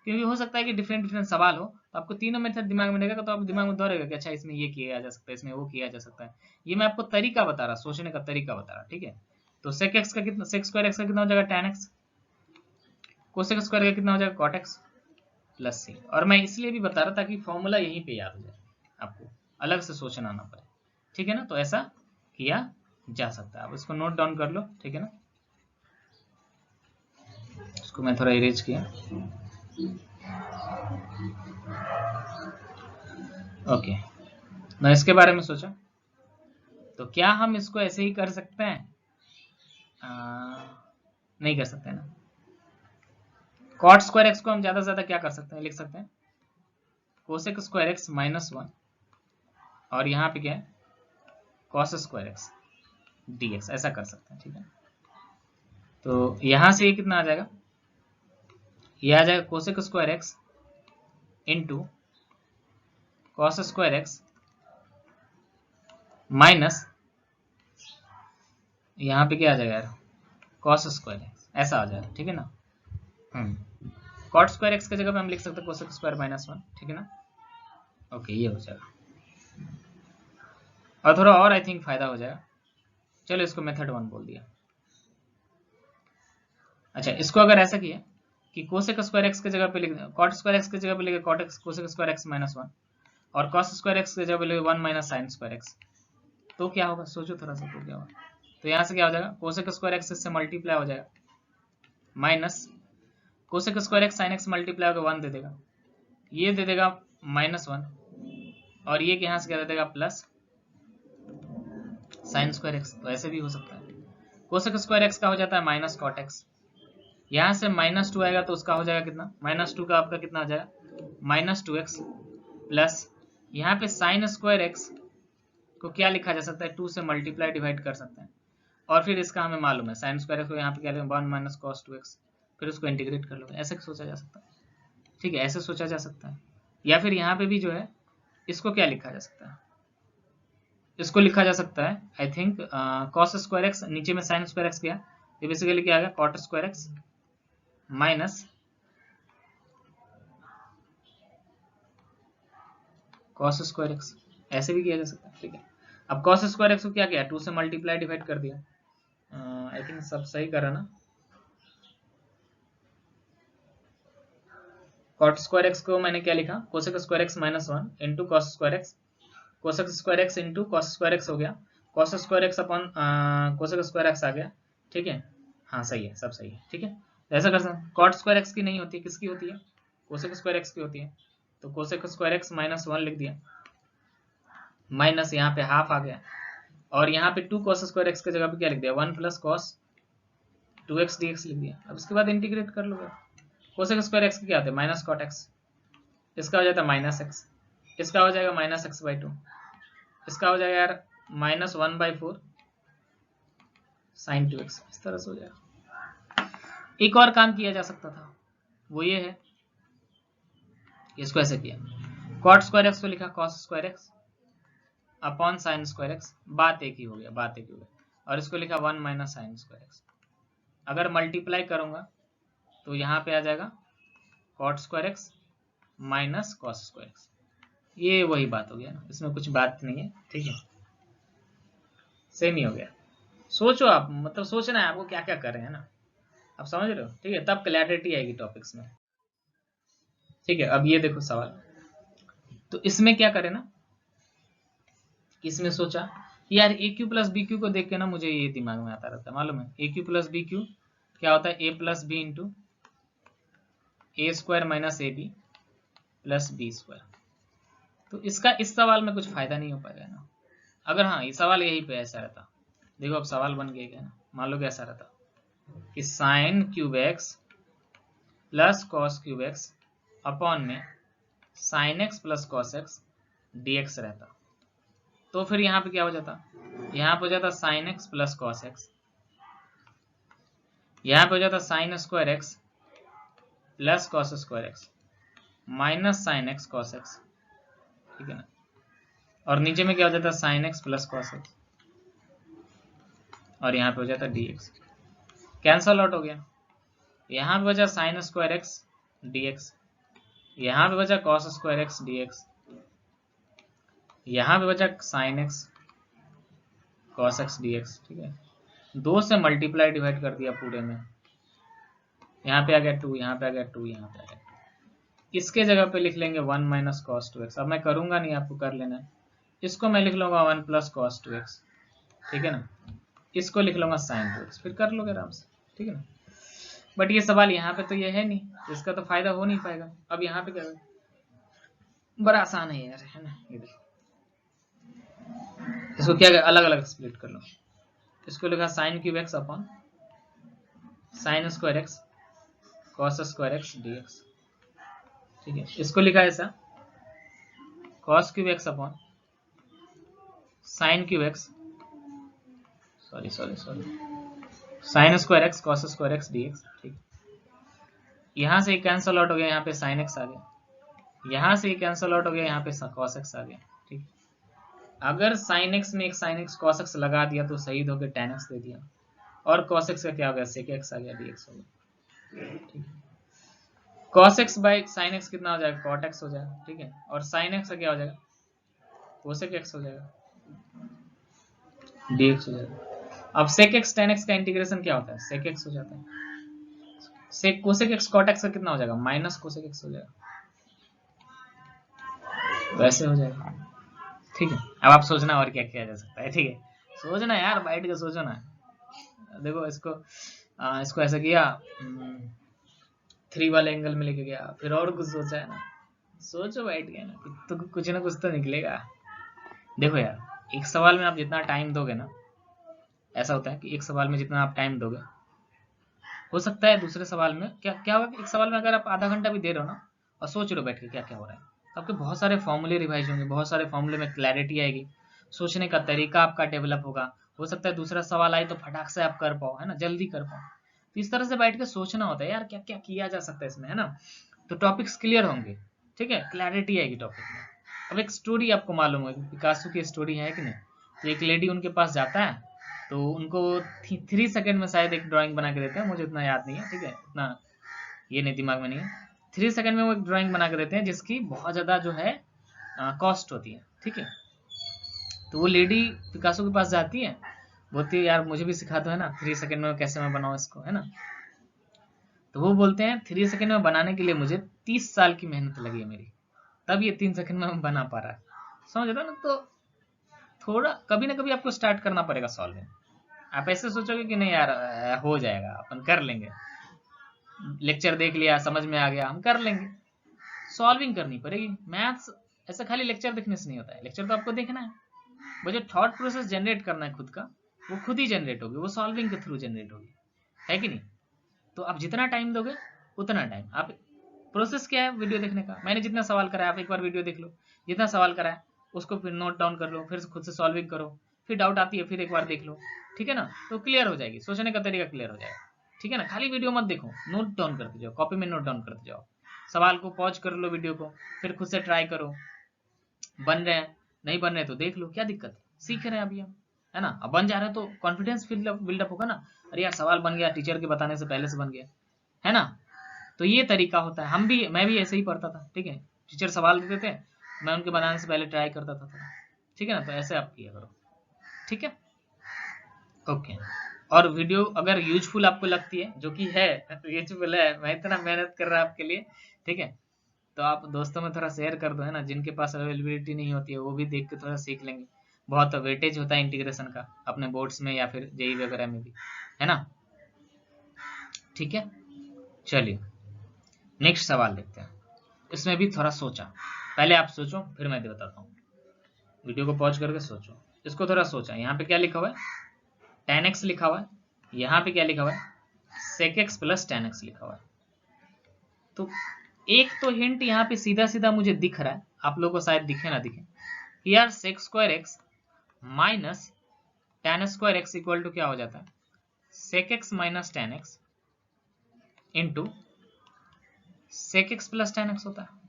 क्योंकि हो सकता है कि डिफरेंट डिफरेंट सवाल हो तो आपको तीनों मेथड दिमाग में रहेगा, तो आप दिमाग में दौड़ेगा कि अच्छा इसमें ये किया जा सकता है, इसमें वो किया जा सकता है। ये मैं आपको तरीका बता रहा, सोचने का तरीका बता रहा, ठीक है। तो सेक एक्स का कितना, सेक स्क्वायर एक्स का कितना हो जाएगा tan x, कोसेक स्क्वायर का कितना हो जाएगा cot x प्लस सी। और मैं इसलिए भी बता रहा था कि फॉर्मूला यहीं पे याद हो जाए, आपको अलग से सोचना ना पड़े, ठीक है ना। तो ऐसा किया जा सकता है, आप इसको नोट डाउन कर लो, ठीक है ना। इसको मैं थोड़ा इरेज किया, ओके। मैं इसके बारे में सोचा तो क्या हम इसको ऐसे ही कर सकते हैं, नहीं कर सकते ना। कॉट स्क्वायर एक्स को हम ज्यादा से ज्यादा क्या कर सकते हैं, लिख सकते हैं कोसेक स्क्वायर एक्स -1, और यहाँ पे क्या है कॉस स्क्वायर एक्स dx, ऐसा कर सकते हैं, ठीक है। तो यहां से ये कितना आ जाएगा, ये आ जाएगा cosec square x into cos square x minus, यहाँ पे क्या आ जाएगा यार कॉस स्क्वायर एक्स, ऐसा आ जाएगा, ठीक है ना। कॉट स्क्वायर एक्स की जगह पे हम लिख सकते हैं कोसेक स्क्वायर -1, ठीक है ना। ओके, ये हो जाएगा, और थोड़ा और आई थिंक फायदा हो जाएगा। चलो इसको मेथड 1 बोल दिया। अच्छा, इसको अगर ऐसा किया कि कोसेक स्क्वायर एक्स की जगह पे लिख, कॉट स्क्वायर एक्स की जगह पे लिखे cot x cosec square x -1, और कॉस स्क्वायर एक्स की जगह पे लिखे 1 माइनस साइन स्क्वायर एक्स, तो क्या होगा, सोचो थोड़ा सा, तो क्या होगा। तो यहाँ से क्या हो जाएगा कोसेक स्क्वायर एक्स इससे मल्टीप्लाई हो जाएगा, minus cosec square x sine x multiply होकर 1 दे देगा, ये दे देगा -1, और ये यहाँ से क्या दे देगा प्लस साइन स्क्वायर एक्स। तो ऐसे भी हो सकता है, कोसेक स्क्वायर एक्स का हो जाता है माइनस कॉट एक्स, यहाँ से -2 आएगा तो उसका हो जाएगा कितना, -2 का आपका कितना आ जाएगा -2x प्लस, यहाँ पे साइन स्क्वायर एक्स को क्या लिखा जा सकता है, 2 से मल्टीप्लाई डिवाइड कर सकते हैं, और फिर इसका हमें मालूम है साइन स्क्वायर एक्स को यहाँ पे क्या लिखेंगे 1 माइनस कॉस 2x, फिर उसको इंटीग्रेट कर लो, ऐसे सोचा जा सकता है, ठीक है, ऐसे सोचा जा सकता है। या फिर यहाँ पे भी जो है इसको क्या लिखा जा सकता है, इसको लिखा जा सकता है I think cos square x, नीचे में साइन स्क्वायर एक्स किया, ये बेसिकली क्या आ गया cot square x minus cos square x, ऐसे भी किया जा सकता है, ठीक है। अब कॉस स्क्वायर एक्स को क्या किया, 2 से मल्टीप्लाई डिवाइड कर दिया, आई थिंक सब सही करा ना। कॉट स्क्वायर एक्स को मैंने क्या लिखा, cosec square x minus 1 into cos square x, cosec square x into cos square x हो गया, cos square x upon cosec square x आ गया, ठीक है। हाँ सही है, सब सही है, ठीक है। ऐसा कर सकते हैं, कॉट स्क्वायर एक्स की नहीं होती है, किसकी होती है, कोसेक स्क्वायर एक्स की होती है, तो कोसेक स्क्वायर एक्स माइनस 1 लिख दिया, माइनस यहाँ पे हाफ आ गया, और यहाँ पे 2 कॉस स्क्वायर एक्स की जगह पे क्या लिख दिया, 1 प्लस कॉस 2x dx लिख दिया। अब इसके बाद इंटीग्रेट कर लोगे, कोसेक स्क्वायर एक्स की क्या होता है माइनस कॉट एक्स, इसका हो जाता है माइनस एक्स, इसका हो जाएगा माइनस एक्स बाई 2, इसका हो जाएगा यार माइनस 1/4 साइन 2x, इस तरह से हो जाएगा। एक और काम किया जा सकता था, वो ये है, इसको ऐसे किया, कॉट स्क्वायर एक्स को लिखा cos square x upon sine square x, बात एक ही हो गया, बात एक ही हो गया, और इसको लिखा 1 माइनस साइन स्क्वायर एक्स। अगर मल्टीप्लाई करूंगा तो यहाँ पे आ जाएगा cot square x minus cos square x, ये वही बात हो गया ना, इसमें कुछ बात नहीं है, ठीक है, सेम ही हो गया। सोचो आप, मतलब सोचना है आपको क्या क्या कर रहे हैं ना, आप समझ रहे हो, ठीक है, तब क्लैरिटी आएगी टॉपिक्स में, ठीक है। अब ये देखो सवाल, तो इसमें क्या करें ना, इसमें सोचा यार ए क्यू प्लस बी क्यू को देख के ना मुझे ये दिमाग में आता रहता है, मालूम है, a cube plus b cube क्या होता है, a plus b into a square minus a b plus b square. तो इसका इस सवाल में कुछ फायदा नहीं हो पाएगा ना, अगर हाँ ये सवाल यही पे ऐसा रहता, देखो अब सवाल बन गया क्या ना, मान लो कि ऐसा रहता कि sine cube x plus cos cube x upon में sine x plus cos x dx रहता, तो फिर यहाँ पे क्या हो जाता, यहाँ पे हो जाता sign x plus cos x, यहाँ पे हो जाता sign square x plus cos square x minus sine x cos x, ठीक है ना, और नीचे में क्या हो जाता sign x plus cos x, और यहाँ पे हो जाता dx, कैंसल आउट हो गया, यहाँ पे बचा साइन स्क्वायर एक्स dx, यहाँ पे बचा कॉस स्क्वायर एक्स dx, यहाँ पे बचा sine x cos x dx, ठीक है, 2 से मल्टीप्लाई डिवाइड कर दिया पूरे में, यहाँ पे आ गया 2, यहाँ पे आ गया 2, यहाँ पे आ गया 2, इसके जगह पे लिख लेंगे 1 माइनस कॉस 2x, अब मैं करूंगा नहीं, आपको कर लेना है, इसको मैं लिख लूंगा 1 प्लस कॉस 2x, ठीक है ना, इसको लिख लूंगा साइन 2x, फिर कर लोगे आराम से, ठीक है ना। बट ये सवाल यहाँ पे तो ये है नहीं, इसका तो फायदा हो नहीं पाएगा। अब यहाँ पे क्या है, बड़ा आसान है यार, है ना, ये देखो, इसको क्या अलग अलग स्प्लिट कर लो, इसको लिखा sign cube x upon sine square x cos square x dx, ठीक है, इसको लिखा ऐसा cos cube x upon sine cube x, sorry sine square x cos square x dx, ठीक, यहाँ से कैंसल आउट हो गया, यहाँ पे साइन एक्स आ गया, यहाँ से कैंसल आउट हो गया, यहाँ पे cos x आ गया, ठीक। अगर sin x में एक sin x cos x लगा दिया तो शहीद हो गया, tan x दे दिया, और cos x का क्या हो गया sec x आ गया, dx हो गया, ठीक। cos x by sin x कितना हो जाएगा, cot x हो जाएगा, ठीक है, और sin x का क्या हो जाएगा, cosec x हो जाएगा, dx हो जाएगा। अब sec x tan x का इंटीग्रेशन क्या होता है, sec x हो जाता है, sec cosec x cot x का कितना हो जाएगा, माइनस cosec x हो जाएगा, वैसे हो जाएगा, ठीक है। अब आप सोचना और क्या किया जा सकता है, ठीक है, सोचना यार, बैठ के सोचो ना, देखो इसको ऐसा किया, 3 वाले एंगल में लेके गया, फिर और कुछ सोचा है ना, सोचो बैठ गया ना, तो कुछ ना कुछ तो निकलेगा। देखो यार, एक सवाल में आप जितना टाइम दोगे ना, ऐसा होता है कि एक सवाल में जितना आप टाइम दोगे, हो सकता है दूसरे सवाल में क्या क्या होगा, एक सवाल में अगर आप आधा घंटा भी दे रहे हो ना, और सोच रहे हो बैठ के क्या क्या हो रहा है, तो आपके बहुत सारे फॉर्मूले रिवाइज होंगे, बहुत सारे फॉर्मूले में क्लैरिटी आएगी, सोचने का तरीका आपका डेवलप होगा, हो सकता है दूसरा सवाल आए तो फटाक से आप कर पाओ, है ना, जल्दी कर पाओ, तो इस तरह से बैठ के सोचना होता है यार, क्या क्या किया जा सकता है इसमें, है ना, तो टॉपिक्स क्लियर होंगे, ठीक है, क्लैरिटी आएगी टॉपिक में। अब एक स्टोरी आपको मालूम होगी, पिकासो की स्टोरी है कि नहीं, तो एक लेडी उनके पास जाता है, तो उनको 3 सेकंड में शायद एक ड्राइंग बना के देते हैं, मुझे उतना याद नहीं है, ठीक है, उतना ये नहीं दिमाग में नहीं है। 3 सेकंड में वो एक ड्राइंग बना के देते हैं जिसकी बहुत ज़्यादा जो है कॉस्ट होती है, ठीक है। तो वो लेडी पिकासो के पास जाती है, बोलती है यार मुझे भी सिखा दो, है ना, 3 सेकंड में कैसे मैं बनाऊँ इसको, है ना। तो वो बोलते हैं 3 सेकंड में बनाने के लिए मुझे 30 साल की मेहनत लगी है मेरी, तब ये 3 सेकंड में बना पा रहा है। समझ रहे हो ना। तो थोड़ा कभी ना कभी आपको स्टार्ट करना पड़ेगा सॉल्विंग। आप ऐसे सोचोगे कि नहीं यार हो जाएगा, अपन कर लेंगे, लेक्चर देख लिया समझ में आ गया हम कर लेंगे, सॉल्विंग करनी पड़ेगी। मैथ्स ऐसा खाली लेक्चर देखने से नहीं होता है, लेक्चर तो आपको देखना है, वो जो थॉट प्रोसेस जनरेट करना है खुद का, वो खुद ही जनरेट होगी, वो सॉल्विंग के थ्रू जनरेट होगी, है कि नहीं। तो आप जितना टाइम दोगे उतना टाइम आप, प्रोसेस क्या है वीडियो देखने का, मैंने जितना सवाल कराया आप एक बार वीडियो देख लो, जितना सवाल कराया उसको फिर नोट डाउन कर लो, फिर खुद से सॉल्विंग करो, फिर डाउट आती है फिर एक बार देख लो, ठीक है ना, तो क्लियर हो जाएगी, सोचने का तरीका क्लियर हो जाएगा, ठीक है ना। खाली वीडियो मत देखो, नोट डाउन करते जाओ, कॉपी में नोट डाउन करते जाओ, सवाल को पॉज कर लो वीडियो को, फिर खुद से ट्राई करो, बन रहे हैं नहीं बन रहे तो देख लो, क्या दिक्कत है, सीख रहे हैं अभी हम, है ना। अब बन जा रहे हैं तो कॉन्फिडेंस बिल्डअप होगा ना, अरे यार सवाल बन गया, टीचर के बताने से पहले से बन गया, है ना। तो ये तरीका होता है, मैं भी ऐसे ही पढ़ता था, ठीक है, टीचर सवाल देते थे, मैं उनके बनाने से पहले ट्राई करता था थोड़ा, ठीक है ना। तो ऐसे आप किया करो, ठीक है, ओके। और वीडियो अगर यूजफुल आपको लगती है, जो कि है यूजफुल है, मैं इतना मेहनत कर रहा हूं आपके लिए, ठीक है, तो आप दोस्तों में थोड़ा शेयर कर दो, है ना, जिनके पास अवेलेबिलिटी नहीं होती है वो भी देख के थोड़ा सीख लेंगे। बहुत वेटेज होता है इंटीग्रेशन का अपने बोर्ड्स में या फिर जेई वगैरह में भी, है ना, ठीक है। चलिए नेक्स्ट सवाल देखते हैं, इसमें भी थोड़ा सोचा, पहले आप सोचो फिर मैं बताता हूँ, वीडियो को पॉज करके सोचो, इसको थोड़ा सोचा। यहाँ पे क्या लिखा हुआ है, tan x लिखा हुआ है, यहाँ पे क्या लिखा हुआ है, sec x plus tan x लिखा हुआ है। तो एक तो हिंट यहाँ पे सीधा सीधा मुझे दिख रहा है, आप लोगों को शायद दिखे ना दिखे, यार sec square x minus tan square x equal to क्या हो जाता है, sec x minus tan x into sec x plus tan x होता है।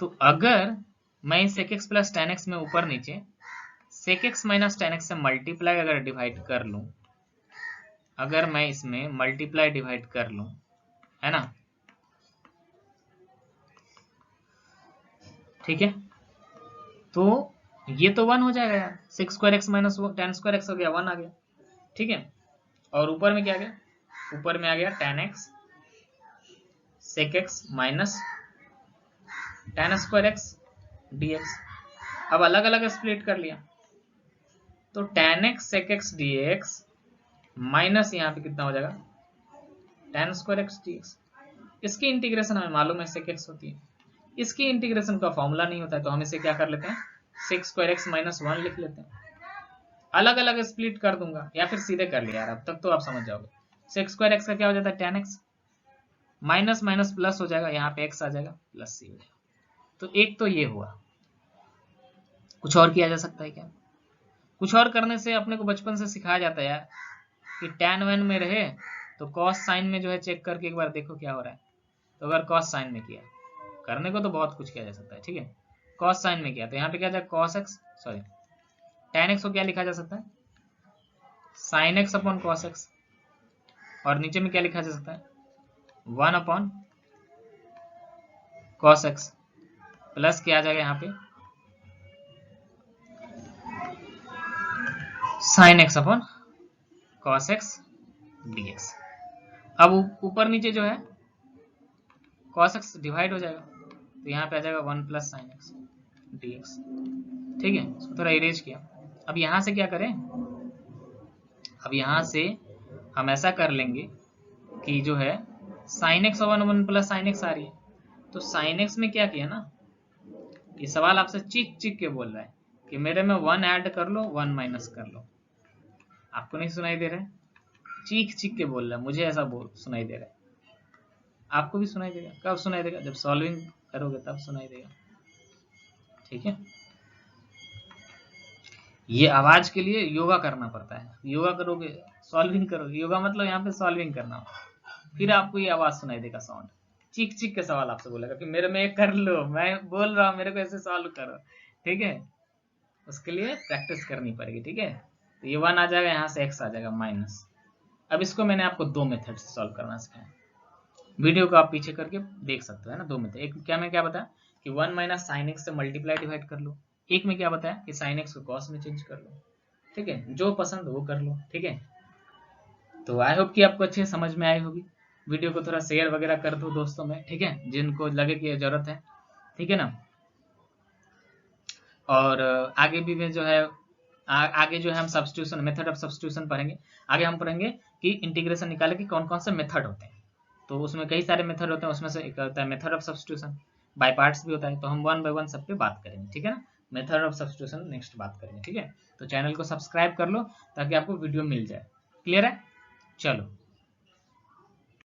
तो अगर मैं sec x plus tan x में ऊपर नीचे sec x minus tan x से मल्टीप्लाई अगर डिवाइड कर लूं, अगर मैं इसमें मल्टीप्लाई डिवाइड कर लूं, है ना, ठीक है, तो ये तो 1 हो जाएगा यार, sec square x minus tan square x हो गया, 1 आ गया, ठीक है। और ऊपर में क्या आ गया, ऊपर में आ गया tan x sec x minus tan square x dx। अब अलग अलग स्प्लिट कर लिया, तो tan x sec x dx minus यहाँ पे कितना हो जाएगा tan स्क्वायर x dx। इसकी इंटीग्रेशन हमें मालूम है sec x होती है, इसकी इंटीग्रेशन का फॉर्मूला नहीं होता है, तो हम इसे क्या कर लेते हैं, sec स्क्वायर x माइनस 1 लिख लेते हैं। अलग अलग स्प्लिट कर दूंगा या फिर सीधे कर लिया यार, अब तक तो आप समझ जाओगे। sec स्क्वायर x का क्या हो जाता है tan x, minus minus plus हो जाएगा, यहाँ पे x आ जाएगा प्लस c हो जाएगा। तो एक तो ये हुआ, कुछ और किया जा सकता है क्या, कुछ और करने से अपने को बचपन से सिखाया जाता है यार कि tan वन में रहे तो cos साइन में जो है चेक करके एक बार देखो क्या हो रहा है। तो अगर cos साइन में किया, करने को तो बहुत कुछ किया जा सकता है, ठीक है, cos साइन में किया तो यहाँ पे क्या जाएगा cos x, sorry tan x को क्या लिखा जा सकता है, sin x upon cos x, और नीचे में क्या लिखा जा सकता है 1 अपॉन cos x, प्लस क्या आ जाएगा यहाँ पे sin x upon cos x dx। अब ऊपर नीचे जो है cos x डिवाइड हो जाएगा, तो यहाँ पे आ जाएगा 1 प्लस साइन एक्स dx, ठीक है, इसको थोड़ा इरेज किया। अब यहाँ से क्या करें, अब यहाँ से हम ऐसा कर लेंगे कि जो है sine x 1 plus sine x आ रही है, तो साइन एक्स में क्या किया ना, ये सवाल आपसे चीख चीख के बोल रहा है कि मेरे में 1 ऐड कर लो 1 माइनस कर लो। आपको नहीं सुनाई दे रहा है, चीख चीख के बोल रहा है, मुझे ऐसा सुनाई दे रहा है, आपको भी सुनाई देगा। कब सुनाई देगा, जब सॉल्विंग करोगे तब सुनाई देगा, ठीक है। ये आवाज के लिए योगा करना पड़ता है, योगा करोगे सॉल्विंग करोगे, योगा मतलब यहाँ पे सॉल्विंग करना, फिर आपको ये आवाज सुनाई देगा, साउंड चीख चीख के सवाल आपसे बोलेगा कि मेरे में कर लो, मैं बोल रहा हूँ मेरे को ऐसे सॉल्व करो, ठीक है। उसके लिए प्रैक्टिस करनी पड़ेगी, ठीक है। तो ये 1 आ जाएगा, यहाँ से x आ जाएगा माइनस। अब इसको मैंने आपको 2 मेथड से सॉल्व करना सिखाया। वीडियो को आप पीछे करके देख सकते हो, है ना। 2 मेथड, एक क्या मैं क्या बताया कि 1 माइनस साइन एक्स से मल्टीप्लाई डिवाइड कर लो, एक में क्या बताया कि साइन एक्स को कॉस में चेंज कर लो, ठीक है। जो पसंद वो कर लो, ठीक है। तो आई होप कि आपको अच्छे समझ में आई होगी। वीडियो को थोड़ा शेयर वगैरह कर दो दोस्तों में, ठीक है, जिनको लगे कि जरूरत है, ठीक है ना। और आगे भी में जो है आगे जो है हम सब्स्टिट्यूशन, मेथड ऑफ सब्स्टिट्यूशन पढ़ेंगे। आगे हम पढ़ेंगे कि इंटीग्रेशन निकाले कि कौन कौन से मेथड होते हैं। तो उसमें कई सारे मेथड होते हैं, उसमें से एक होता है method of substitution, by parts भी होता है। तो हम 1 बाय 1 सब पे बात करेंगे, ठीक है ना। मेथड ऑफ सब्स्टिट्यूशन नेक्स्ट बात करेंगे, ठीक है। तो चैनल को सब्सक्राइब कर लो ताकि आपको वीडियो मिल जाए। क्लियर है? चलो।